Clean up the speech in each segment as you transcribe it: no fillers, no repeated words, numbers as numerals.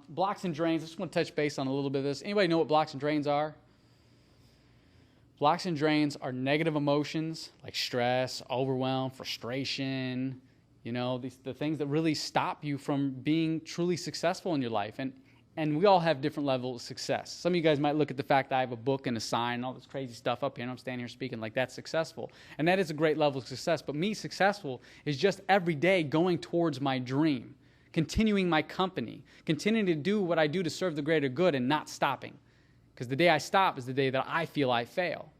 Blocks and drains. I just want to touch base on a little bit of this. Anybody know what blocks and drains are? Blocks and drains are negative emotions like stress, overwhelm, frustration, the things that really stop you from being truly successful in your life. And we all have different levels of success. Some of you guys might look at the fact that I have a book and a sign and all this crazy stuff up here, and I'm standing here speaking like that's successful. And that is a great level of success. But me, successful is just every day going towards my dream, continuing my company, continuing to do what I do to serve the greater good and not stopping. Because the day I stop is the day that I feel I fail.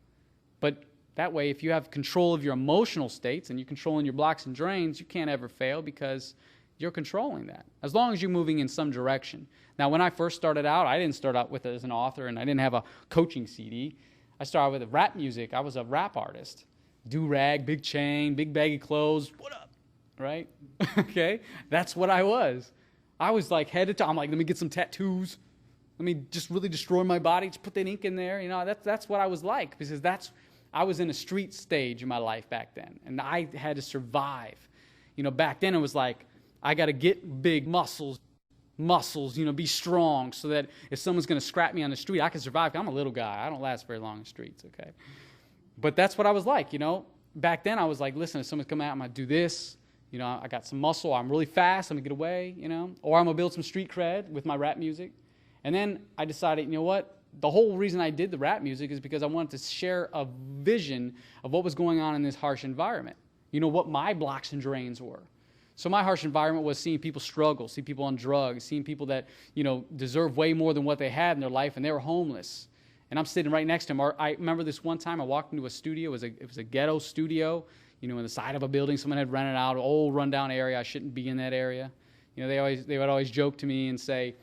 But that way, if you have control of your emotional states and you're controlling your blocks and drains, you can't ever fail because you're controlling that, as long as you're moving in some direction. Now, when I first started out, I didn't start out with it as an author, and I didn't have a coaching CD. I started with rap music. I was a rap artist. Do-rag, big chain, big baggy clothes. What up? Right? Okay? That's what I was. I was like head to toe. I'm like, let me get some tattoos. Let me just really destroy my body. Just put that ink in there. That's what I was like, because I was in a street stage in my life back then, and I had to survive. Back then it was like, I got to get big muscles, be strong so that if someone's going to scrap me on the street, I can survive. I'm a little guy. I don't last very long in the streets, okay? But that's what I was like, Back then I was like, listen, if someone's coming out, I'm going to do this. I got some muscle. I'm really fast. I'm going to get away, Or I'm going to build some street cred with my rap music. And then I decided, what? The whole reason I did the rap music is because I wanted to share a vision of what was going on in this harsh environment. What my blocks and drains were. So my harsh environment was seeing people struggle, seeing people on drugs, seeing people that, deserve way more than what they had in their life, and they were homeless. And I'm sitting right next to them. I remember this one time I walked into a studio. It was a ghetto studio, in the side of a building. Someone had rented out an old rundown area. I shouldn't be in that area. They would always joke to me and say,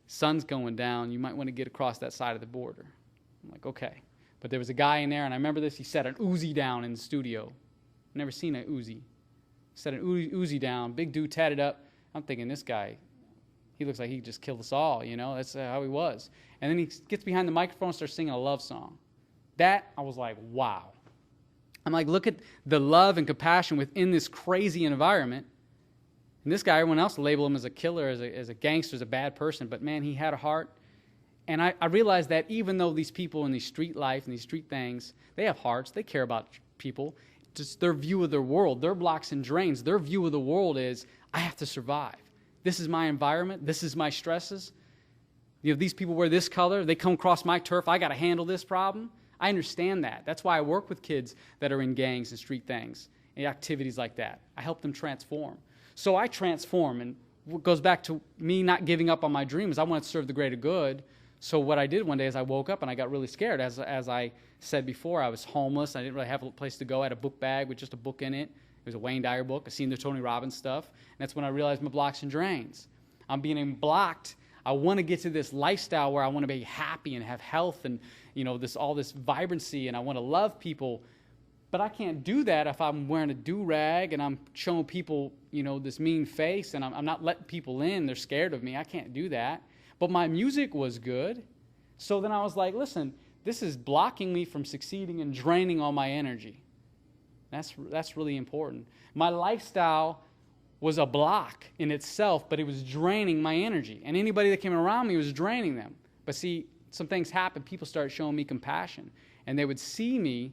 sun's going down. You might want to get across that side of the border. I'm like, okay. But there was a guy in there, and I remember this. He set an Uzi down in the studio. Never seen an Uzi. Set an Uzi down, big dude tatted up. I'm thinking, this guy, he looks like he just killed us all, That's how he was. And then he gets behind the microphone and starts singing a love song. That, I was like, wow. I'm like, look at the love and compassion within this crazy environment. And this guy, everyone else labeled him as a killer, as a gangster, as a bad person. But, man, he had a heart. And I realized that even though these people in these street life and these street things, they have hearts, they care about people, just their view of their world, their blocks and drains, their view of the world is, I have to survive. This is my environment. This is my stresses. These people wear this color. They come across my turf. I got to handle this problem. I understand that. That's why I work with kids that are in gangs and street things and activities like that. I help them transform. So I transform, and what goes back to me not giving up on my dreams. I want to serve the greater good. So what I did one day is I woke up and I got really scared. As I said before, I was homeless. I didn't really have a place to go. I had a book bag with just a book in it. It was a Wayne Dyer book. I seen the Tony Robbins stuff. And that's when I realized my blocks and drains. I'm being blocked. I want to get to this lifestyle where I want to be happy and have health and, all this vibrancy, and I want to love people. But I can't do that if I'm wearing a do-rag and I'm showing people, this mean face, and I'm not letting people in. They're scared of me. I can't do that. But my music was good. So then I was like, listen, this is blocking me from succeeding and draining all my energy. That's really important. My lifestyle was a block in itself, but it was draining my energy. And anybody that came around me was draining them. But see, some things happened. People started showing me compassion. And they would see me,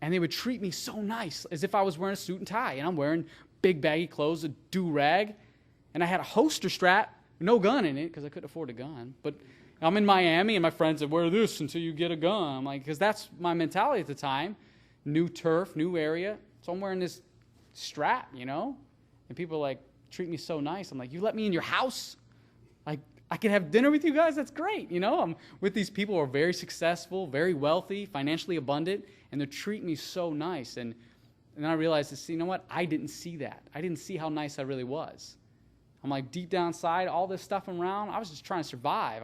and they would treat me so nice, as if I was wearing a suit and tie. And I'm wearing big baggy clothes, a do-rag. And I had a holster strap, no gun in it, because I couldn't afford a gun. But I'm in Miami, and my friends said, wear this until you get a gun. I'm like, because that's my mentality at the time. New turf, new area. So I'm wearing this strap, And people like treat me so nice. I'm like, you let me in your house? Like, I can have dinner with you guys? That's great. I'm with these people who are very successful, very wealthy, financially abundant, and they treat me so nice. And then I realized, you know what? I didn't see that. I didn't see how nice I really was. I'm like, deep down inside, all this stuff around, I was just trying to survive.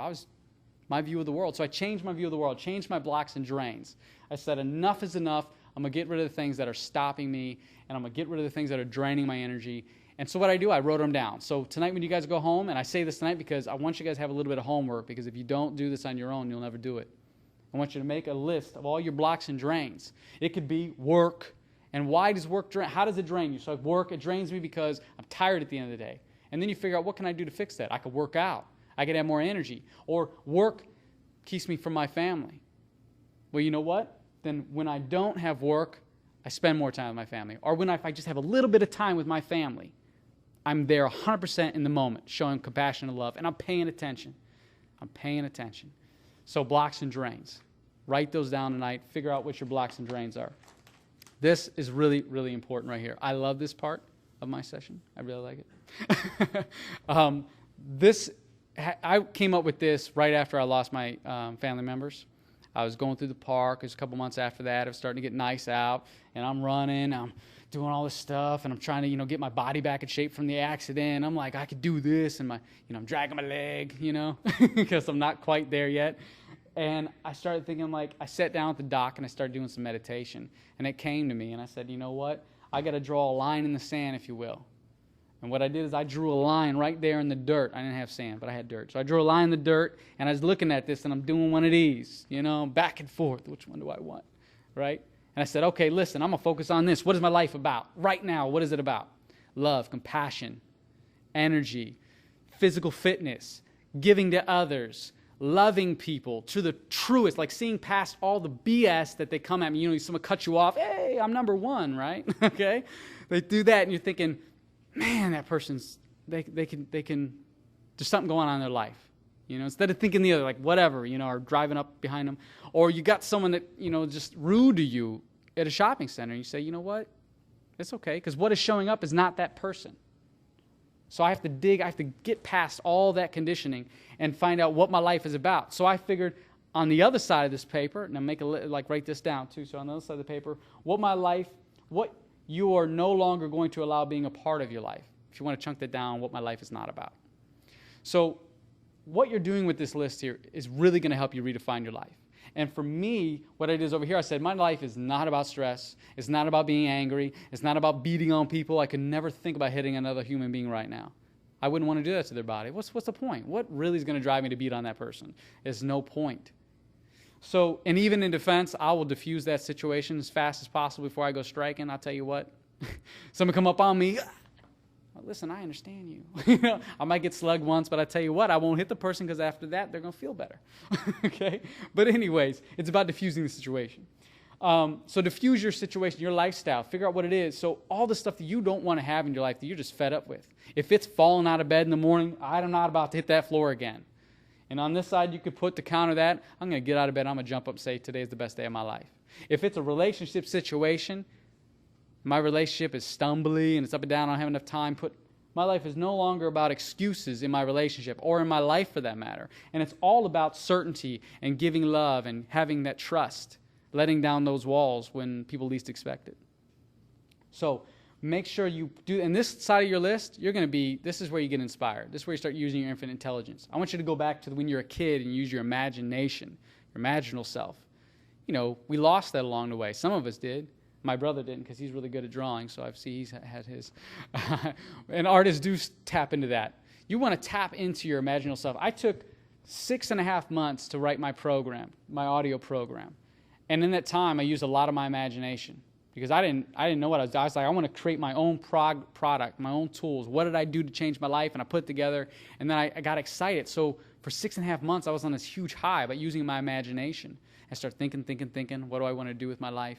My view of the world. So I changed my view of the world, changed my blocks and drains. I said, enough is enough. I'm going to get rid of the things that are stopping me, and I'm going to get rid of the things that are draining my energy. And so what I do, I wrote them down. So tonight when you guys go home, and I say this tonight because I want you guys to have a little bit of homework, because if you don't do this on your own, you'll never do it. I want you to make a list of all your blocks and drains. It could be work. And why does work drain? How does it drain you? So work, it drains me because I'm tired at the end of the day. And then you figure out, what can I do to fix that? I could work out. I could have more energy. Or work keeps me from my family. Well, you know what? Then when I don't have work, I spend more time with my family. Or if I just have a little bit of time with my family, I'm there 100% in the moment, showing compassion and love, and I'm paying attention. I'm paying attention. So blocks and drains. Write those down tonight. Figure out what your blocks and drains are. This is really, really important right here. I love this part of my session. I really like it. I came up with this right after I lost my family members. I was going through the park. It was a couple months after that. It was starting to get nice out, and I'm running. I'm doing all this stuff, and I'm trying to, get my body back in shape from the accident. I'm like, I could do this, and I'm dragging my leg, because I'm not quite there yet. And I started thinking, I sat down at the dock, and I started doing some meditation, and it came to me, and I said, you know what? I got to draw a line in the sand, if you will. And what I did is I drew a line right there in the dirt. I didn't have sand, but I had dirt. So I drew a line in the dirt, and I was looking at this, and I'm doing one of these, back and forth. Which one do I want, right? And I said, okay, listen, I'm going to focus on this. What is my life about? Right now, what is it about? Love, compassion, energy, physical fitness, giving to others, loving people to the truest, like seeing past all the BS that they come at me. Someone cuts you off. Hey, I'm number one, right? Okay? They do that, and you're thinking, man, that person's, they can, there's something going on in their life. Instead of thinking the other, like whatever, or driving up behind them. Or you got someone that, just rude to you at a shopping center, and you say, you know what? It's okay, because what is showing up is not that person. So I have to get past all that conditioning and find out what my life is about. So I figured on the other side of this paper, and I'll write this down too, so on the other side of the paper, what you are no longer going to allow being a part of your life. If you want to chunk that down, what my life is not about. So what you're doing with this list here is really going to help you redefine your life. And for me, what I did is over here, I said, my life is not about stress. It's not about being angry. It's not about beating on people. I could never think about hitting another human being right now. I wouldn't want to do that to their body. What's the point? What really is going to drive me to beat on that person? There's no point. So, and even in defense, I will diffuse that situation as fast as possible before I go striking. I'll tell you what, someone come up on me, listen, I understand you. I might get slugged once, but I tell you what, I won't hit the person because after that, they're going to feel better. Okay? But anyways, it's about diffusing the situation. So diffuse your situation, your lifestyle. Figure out what it is. So all the stuff that you don't want to have in your life that you're just fed up with. If it's falling out of bed in the morning, I'm not about to hit that floor again. And on this side, you could put to counter that, I'm going to get out of bed, I'm going to jump up and say, today is the best day of my life. If it's a relationship situation, my relationship is stumbly and it's up and down, I don't have enough time, my life is no longer about excuses in my relationship or in my life for that matter. And it's all about certainty and giving love and having that trust, letting down those walls when people least expect it. So make sure you do, and this side of your list, this is where you get inspired. This is where you start using your infinite intelligence. I want you to go back to when you're a kid and use your imagination, your imaginal self. We lost that along the way. Some of us did. My brother didn't because he's really good at drawing, so I see he's had his. And artists do tap into that. You want to tap into your imaginal self. I took 6.5 months to write my program, my audio program. And in that time, I used a lot of my imagination because I didn't know what I was like, I want to create my own product, my own tools. What did I do to change my life? And I put it together, and then I got excited. So for 6.5 months, I was on this huge high about using my imagination. I started thinking, what do I want to do with my life?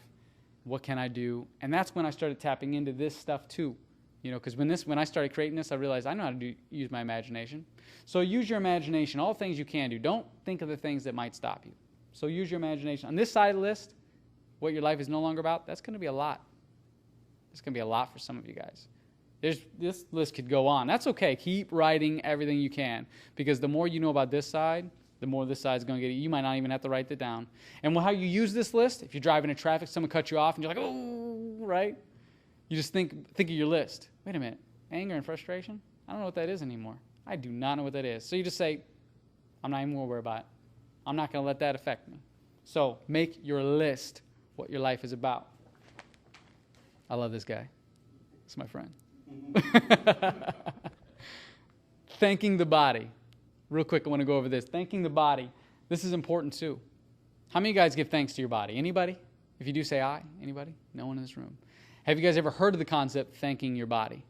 What can I do? And that's when I started tapping into this stuff too. Because when I started creating this, I realized I know how to use my imagination. So use your imagination, all things you can do. Don't think of the things that might stop you. So use your imagination. On this side of the list, what your life is no longer about, that's going to be a lot. It's going to be a lot for some of you guys. This list could go on. That's okay. Keep writing everything you can because the more you know about this side, the more this side's going to get you. You might not even have to write it down. And how you use this list, if you're driving in traffic, someone cuts you off, and you're like, oh, right? You just think of your list. Wait a minute. Anger and frustration? I don't know what that is anymore. I do not know what that is. So you just say, I'm not even going to worry about it. I'm not going to let that affect me. So make your list what your life is about. I love this guy. It's my friend. Thanking the body. Real quick, I want to go over this. Thanking the body. This is important too. How many of you guys give thanks to your body? Anybody? If you do, say aye. Anybody? No one in this room. Have you guys ever heard of the concept thanking your body?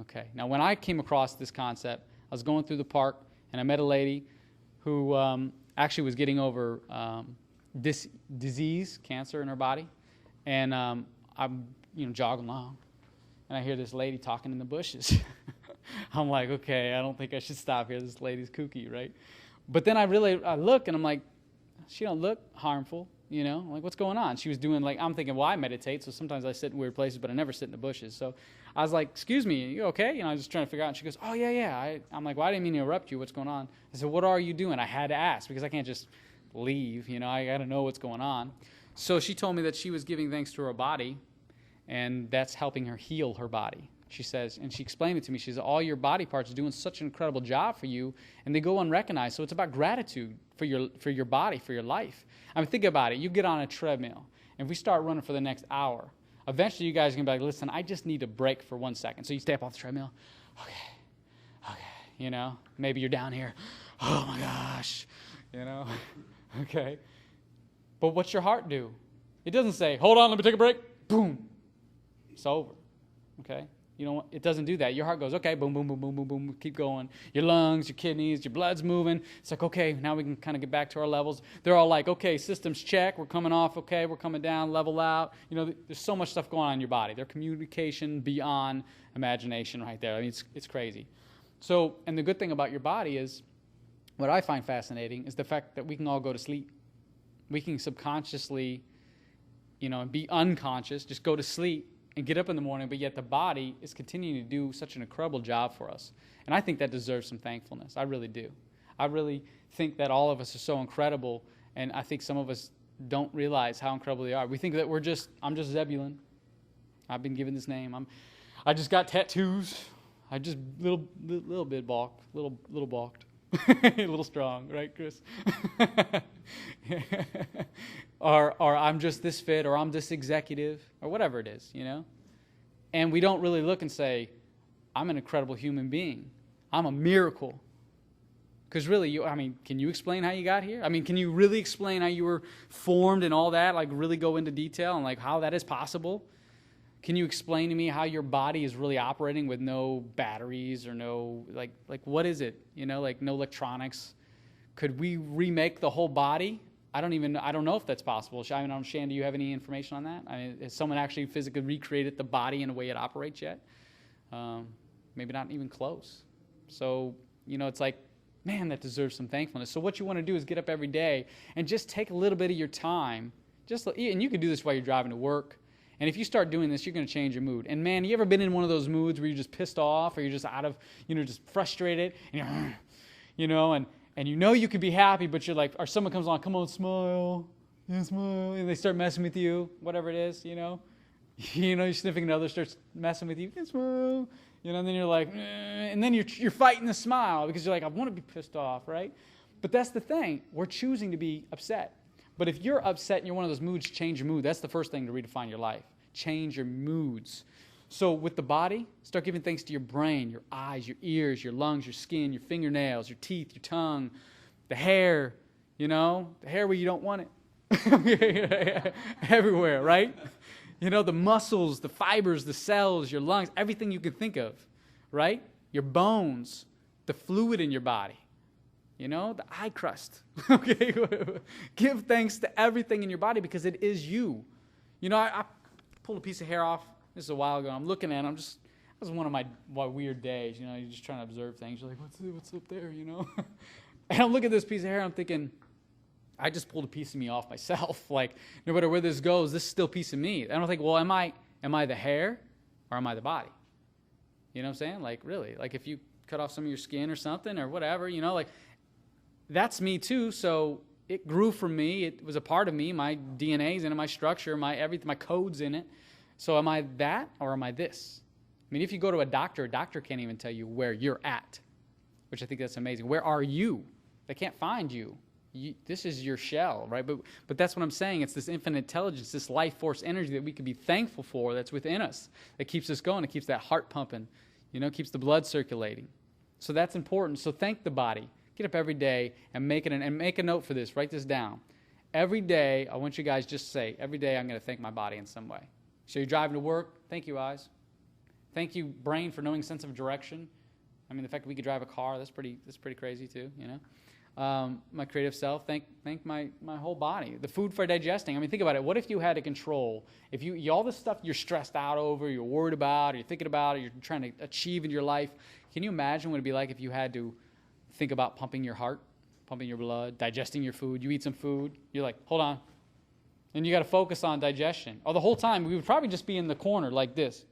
Okay. Now, when I came across this concept, I was going through the park, and I met a lady who actually was getting over this disease, cancer in her body, and I'm jogging along, and I hear this lady talking in the bushes. I'm like, okay, I don't think I should stop here. This lady's kooky, right? But then I look, and I'm like, she don't look harmful, like what's going on? She was doing I'm thinking, well, I meditate, so sometimes I sit in weird places, but I never sit in the bushes. So I was like, excuse me, are you okay? I was just trying to figure out, and she goes, oh, yeah. I'm like, well, I didn't mean to interrupt you. What's going on? I said, what are you doing? I had to ask because I can't just leave, I got to know what's going on. So she told me that she was giving thanks to her body, and that's helping her heal her body. She says, and she explained it to me. She says, all your body parts are doing such an incredible job for you, and they go unrecognized. So it's about gratitude for your body, for your life. I mean, think about it. You get on a treadmill, and if we start running for the next hour, eventually you guys are going to be like, listen, I just need a break for 1 second. So you stay up off the treadmill. Okay, maybe you're down here. Oh, my gosh, okay. But what's your heart do? It doesn't say, hold on, let me take a break. Boom. It's over, okay? It doesn't do that. Your heart goes, okay, boom, boom, boom, boom, boom, boom, keep going. Your lungs, your kidneys, your blood's moving. It's like, okay, now we can kind of get back to our levels. They're all like, okay, systems check. We're coming off, okay, we're coming down, level out. There's so much stuff going on in your body. Their communication beyond imagination right there. I mean, it's crazy. So, and the good thing about your body is, what I find fascinating is the fact that we can all go to sleep. We can subconsciously, be unconscious, just go to sleep, and get up in the morning, but yet the body is continuing to do such an incredible job for us. And I think that deserves some thankfulness. I really do. I really think that all of us are so incredible, and I think some of us don't realize how incredible they are. We think that I'm just Zebulon. I've been given this name. I just got tattoos. I just little bit balked, little balked. A little strong, right, Chris? or I'm just this fit, or I'm this executive, or whatever it is, And we don't really look and say, I'm an incredible human being. I'm a miracle. Because really, can you explain how you got here? Can you really explain how you were formed and all that? Really go into detail and how that is possible? Can you explain to me how your body is really operating with no batteries or no, what is it? No electronics. Could we remake the whole body? I don't know if that's possible. Shan, do you have any information on that? Has someone actually physically recreated the body in a way it operates yet? Maybe not even close. So, it's like, man, that deserves some thankfulness. So what you want to do is get up every day and just take a little bit of your time. And you can do this while you're driving to work. And if you start doing this, you're going to change your mood. And man, you ever been in one of those moods where you're just pissed off, or you're just out of, just frustrated, and you could be happy, but you're like, or someone comes along, come on, smile, yeah, smile, and they start messing with you, whatever it is, your significant other starts messing with you, smile, and then you're like, and then you're fighting the smile because you're like, I want to be pissed off, right? But that's the thing, we're choosing to be upset. But if you're upset and you're one of those moods, change your mood. That's the first thing to redefine your life. Change your moods. So with the body, start giving thanks to your brain, your eyes, your ears, your lungs, your skin, your fingernails, your teeth, your tongue, the hair, the hair where you don't want it. Everywhere, right? The muscles, the fibers, the cells, your lungs, everything you can think of, right? Your bones, the fluid in your body. The eye crust. Okay, give thanks to everything in your body because it is you. I pulled a piece of hair off. This is a while ago. I'm looking at it. That was one of my weird days. You're just trying to observe things. You're like, what's up there? And I'm looking at this piece of hair. I'm thinking, I just pulled a piece of me off myself. No matter where this goes, this is still a piece of me. And I'm think, well, am I the hair or am I the body? You know what I'm saying? Really, if you cut off some of your skin or something or whatever, that's me too, so it grew from me. It was a part of me. My DNA's in it, my structure, my everything, my code's in it. So am I that or am I this? If you go to a doctor can't even tell you where you're at, which I think that's amazing. Where are you? They can't find you. This is your shell, right? But that's what I'm saying. It's this infinite intelligence, this life force energy that we can be thankful for that's within us, that keeps us going. It keeps that heart pumping, keeps the blood circulating. So that's important. So thank the body. Get up every day and make a note for this. Write this down. Every day, I want you guys just say, every day I'm going to thank my body in some way. So you're driving to work, thank you, eyes. Thank you, brain, for knowing sense of direction. I mean, the fact that we could drive a car, that's pretty crazy too, you know. My creative self, thank my whole body. The food for digesting. I mean, think about it. What if you had to control, if you all this stuff you're stressed out over, you're worried about, or you're thinking about, or you're trying to achieve in your life, can you imagine what it'd be like if you had to think about pumping your heart, pumping your blood, digesting your food? You eat some food, you're like, hold on. And you got to focus on digestion. Or the whole time, we would probably just be in the corner like this.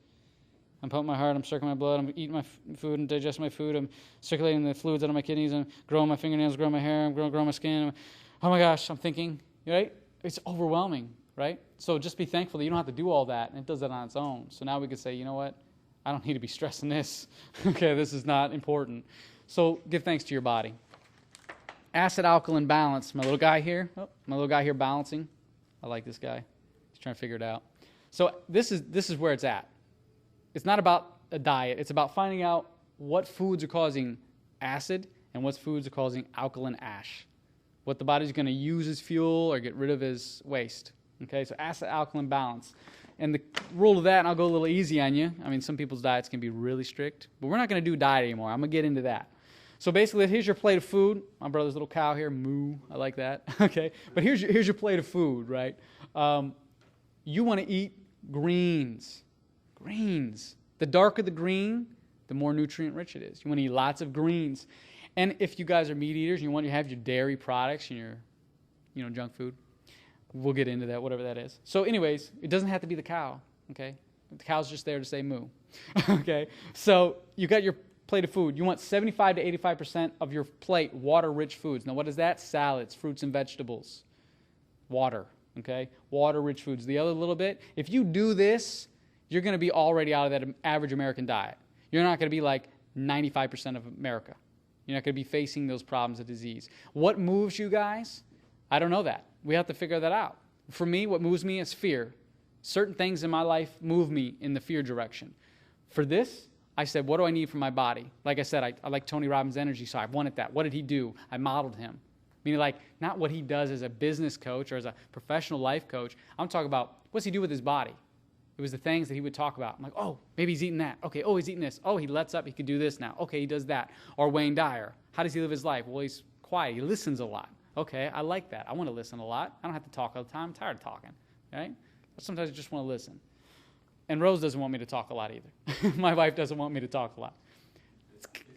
I'm pumping my heart, I'm circling my blood, I'm eating my food and digesting my food, I'm circulating the fluids out of my kidneys, I'm growing my fingernails, growing my hair, I'm growing my skin. Oh my gosh, I'm thinking, right? It's overwhelming, right? So just be thankful that you don't have to do all that, and it does that on its own. So now we could say, you know what? I don't need to be stressing this. Okay, this is not important. So give thanks to your body. Acid-alkaline balance. My little guy here balancing. I like this guy. He's trying to figure it out. So this is where it's at. It's not about a diet. It's about finding out what foods are causing acid and what foods are causing alkaline ash. What the body's going to use as fuel or get rid of as waste. Okay, so acid-alkaline balance. And the rule of that, and I'll go a little easy on you. I mean, some people's diets can be really strict, but we're not going to do diet anymore. I'm going to get into that. So basically, here's your plate of food. My brother's little cow here, moo. I like that. Okay, but here's your plate of food, right? You want to eat greens. Greens. The darker the green, the more nutrient-rich it is. You want to eat lots of greens. And if you guys are meat eaters, you want to have your dairy products and your, junk food. We'll get into that, whatever that is. So anyways, it doesn't have to be the cow, okay? The cow's just there to say moo, okay? So you got your plate of food. You want 75 to 85% of your plate water-rich foods. Now what is that? Salads, fruits and vegetables, water, okay? Water-rich foods. The other little bit, if you do this, you're going to be already out of that average American diet. You're not going to be like 95% of America. You're not going to be facing those problems of disease. What moves you guys? I don't know that. We have to figure that out. For me, what moves me is fear. Certain things in my life move me in the fear direction. For this, I said, what do I need for my body? Like I said, I like Tony Robbins' energy, so I wanted that. What did he do? I modeled him. Meaning like not what he does as a business coach or as a professional life coach. I'm talking about what's he do with his body? It was the things that he would talk about. I'm like, oh, maybe he's eating that. Okay, oh, he's eating this. Oh, he lets up. He could do this now. Okay, he does that. Or Wayne Dyer. How does he live his life? Well, he's quiet. He listens a lot. Okay, I like that. I want to listen a lot. I don't have to talk all the time. I'm tired of talking, right? Sometimes I just want to listen. And Rose doesn't want me to talk a lot either. My wife doesn't want me to talk a lot.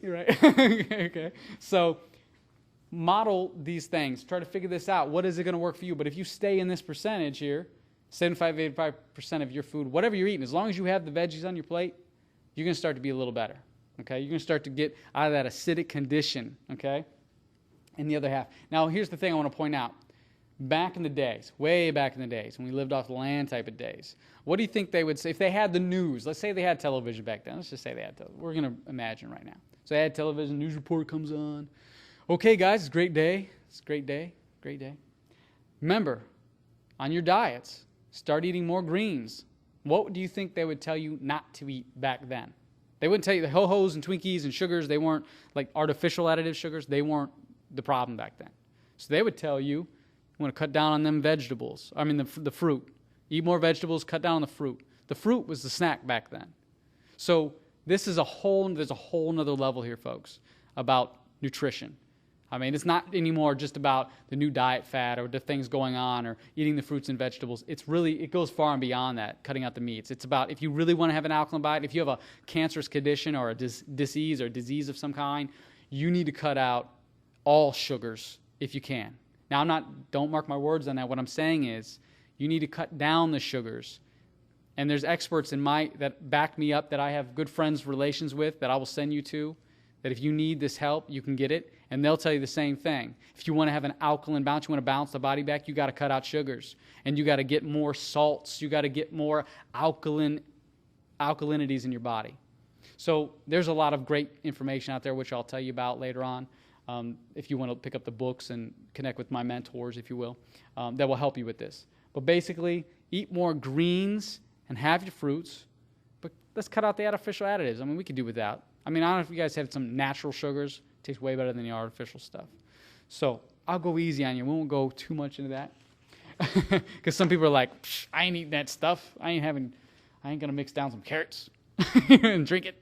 Right? Okay. So model these things. Try to figure this out. What is it going to work for you? But if you stay in this percentage here, 75, 85% of your food, whatever you're eating, as long as you have the veggies on your plate, you're going to start to be a little better, okay? You're going to start to get out of that acidic condition, okay? In the other half. Now, here's the thing I want to point out. Back in the days, way back in the days, when we lived off the land type of days, what do you think they would say if they had the news? Let's say they had television back then. Let's just say they had television. We're going to imagine right now. So they had television, news report comes on. Okay, guys, it's a great day. It's a great day. Great day. Remember, on your diets, start eating more greens. What do you think they would tell you not to eat back then? They wouldn't tell you the Ho-Hos and Twinkies and sugars. They weren't like artificial additive sugars. They weren't the problem back then. So they would tell you want to cut down on them vegetables. I mean the fruit. Eat more vegetables, cut down on the fruit. The fruit was the snack back then. So there's a whole nother level here, folks, about nutrition. I mean, it's not anymore just about the new diet fad or the things going on or eating the fruits and vegetables. It goes far and beyond that, cutting out the meats. It's about if you really want to have an alkaline diet, if you have a cancerous condition or a disease or disease of some kind, you need to cut out all sugars if you can. Now, don't mark my words on that. What I'm saying is you need to cut down the sugars. And there's experts that back me up that I have good friends, relations with that I will send you to, that if you need this help, you can get it. And they'll tell you the same thing. If you want to have an alkaline balance, you want to balance the body back, you got to cut out sugars. And you got to get more salts. You got to get more alkalinities in your body. So there's a lot of great information out there, which I'll tell you about later on. If you want to pick up the books and connect with my mentors, if you will, that will help you with this. But basically, eat more greens and have your fruits. But let's cut out the artificial additives. I mean, we could do without. I mean, I don't know if you guys have some natural sugars. Tastes way better than the artificial stuff. So I'll go easy on you. We won't go too much into that. Because some people are like, I ain't eating that stuff. I ain't going to mix down some carrots and drink it.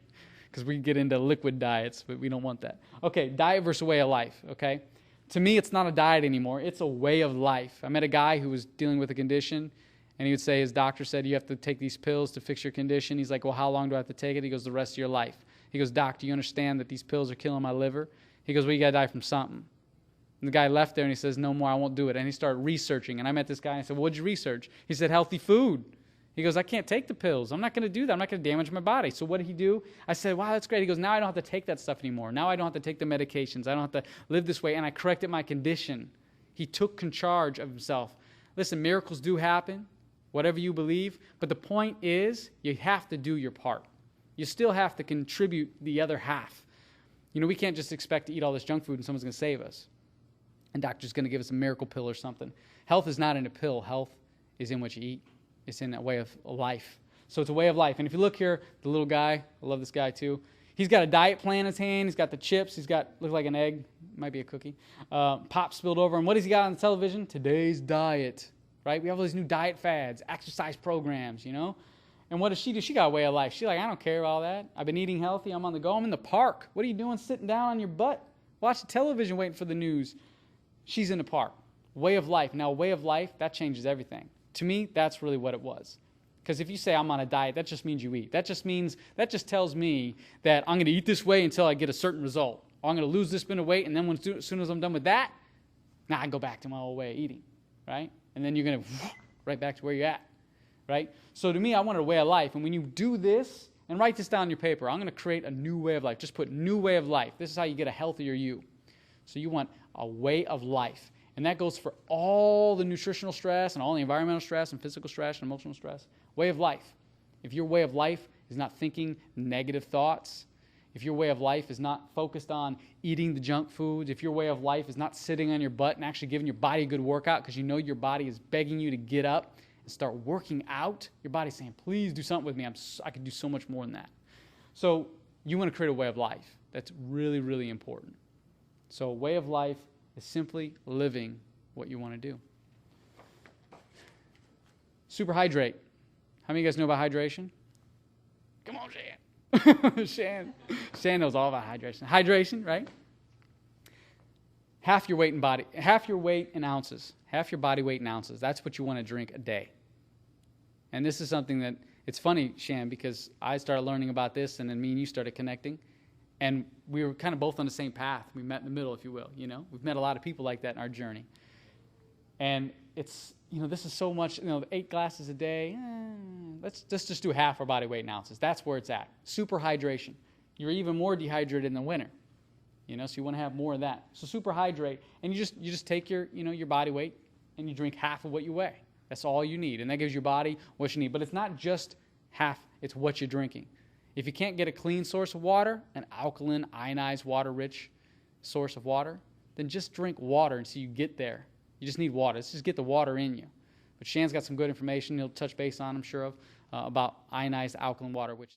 because we get into liquid diets, but we don't want that. Okay, diet versus way of life, okay? To me, it's not a diet anymore. It's a way of life. I met a guy who was dealing with a condition, and he would say his doctor said, you have to take these pills to fix your condition. He's like, well, how long do I have to take it? He goes, the rest of your life. He goes, doc, do you understand that these pills are killing my liver? He goes, well, you got to die from something. And the guy left there, and he says, no more, I won't do it. And he started researching, and I met this guy, and I said, well, what'd you research? He said, healthy food. He goes, I can't take the pills. I'm not going to do that. I'm not going to damage my body. So what did he do? I said, wow, that's great. He goes, now I don't have to take that stuff anymore. Now I don't have to take the medications. I don't have to live this way. And I corrected my condition. He took charge of himself. Listen, miracles do happen, whatever you believe. But the point is, you have to do your part. You still have to contribute the other half. You know, we can't just expect to eat all this junk food and someone's going to save us. And doctor's going to give us a miracle pill or something. Health is not in a pill. Health is in what you eat. It's in that way of life. So it's a way of life. And if you look here, the little guy, I love this guy too. He's got a diet plan in his hand. He's got the chips. He's got, looks like an egg. Might be a cookie. Pop spilled over. And what has he got on the television? Today's diet. Right? We have all these new diet fads, exercise programs, you know. And what does she do? She got a way of life. She's like, I don't care about all that. I've been eating healthy. I'm on the go. I'm in the park. What are you doing sitting down on your butt? Watching television waiting for the news. She's in the park. Way of life. Now, way of life, that changes everything. To me, that's really what it was. Because if you say I'm on a diet, that just means you eat. That just tells me that I'm going to eat this way until I get a certain result. Or I'm going to lose this bit of weight, and then as soon as I'm done with that, now I go back to my old way of eating, right? And then you're going to right back to where you're at, right? So to me, I wanted a way of life. And when you do this, and write this down on your paper, I'm going to create a new way of life. Just put new way of life. This is how you get a healthier you. So you want a way of life. And that goes for all the nutritional stress and all the environmental stress and physical stress and emotional stress. Way of life. If your way of life is not thinking negative thoughts, if your way of life is not focused on eating the junk foods, if your way of life is not sitting on your butt and actually giving your body a good workout because you know your body is begging you to get up and start working out, your body's saying, please do something with me. I can do so much more than that. So you want to create a way of life. That's really, really important. So a way of life is simply living what you want to do. Superhydrate. How many of you guys know about hydration? Come on, Shan. Shan knows all about hydration. Hydration, right? Half your weight in ounces. Half your body weight in ounces. That's what you want to drink a day. And this is something that, it's funny, Shan, because I started learning about this, and then me and you started connecting. And we were kind of both on the same path. We met in the middle, if you will, you know. We've met a lot of people like that in our journey. And it's, you know, this is so much, you know, 8 glasses a day. Let's just do half our body weight in ounces. That's where it's at. Super hydration. You're even more dehydrated in the winter, you know, so you want to have more of that. So super hydrate. And you just take your, you know, your body weight and you drink half of what you weigh. That's all you need. And that gives your body what you need. But it's not just half, it's what you're drinking. If you can't get a clean source of water, an alkaline, ionized, water-rich source of water, then just drink water until you get there. You just need water. Let's just get the water in you. But Shan's got some good information he'll touch base on, I'm sure of, about ionized alkaline water, which